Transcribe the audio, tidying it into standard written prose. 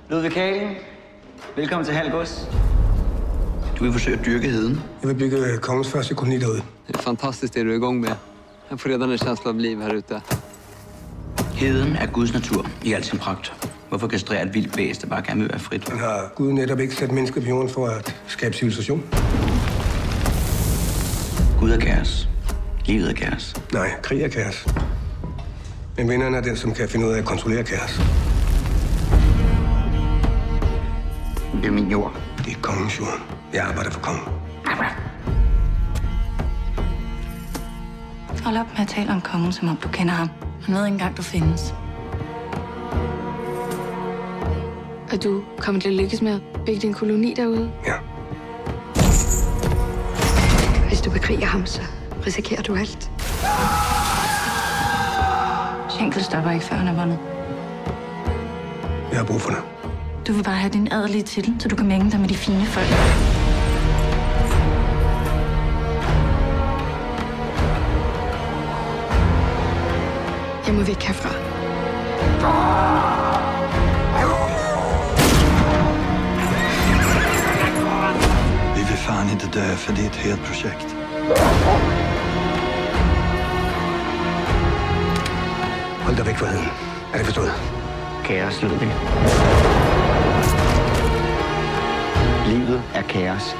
Ludvig Kalen, velkommen til Halgås. Du vil forsøge at dyrke heden. Jeg vil bygge kongens første koloni derude. Det er fantastisk, det du er i gang med. Jeg får redan en känsla av liv her ute. Heden er Guds natur i al sin pragt. Hvorfor kastrere et vildt væsen, der bare gerne vil være frit? Men har Gud netop ikke sat mennesker på jorden for at skabe civilisation? Gud er kaos. Livet er kaos. Nej, krig er kaos. Men vinderen er den, som kan finde ud af at kontrollere kaos. Det er min jord. Det er kongens jord. Jeg arbejder for kongen. Hold op med at tale om kongen, som om du kender ham. Han ved ikke engang, du findes. Og du kommer til at lykkes med at bygge din koloni derude? Ja. Hvis du bekriger ham, så risikerer du alt. Schenkel stopper ikke, før han er vundet. Jeg har brug for det. Du vil bare have din adelige titel, så du kan mænge dig med de fine folk. Jeg må væk herfra. Vi vill fan inte dö, för det är ett helt projekt. Hold dig væk fra heden. Er det forstået? Kaos, Ludvig. Livet er kaos.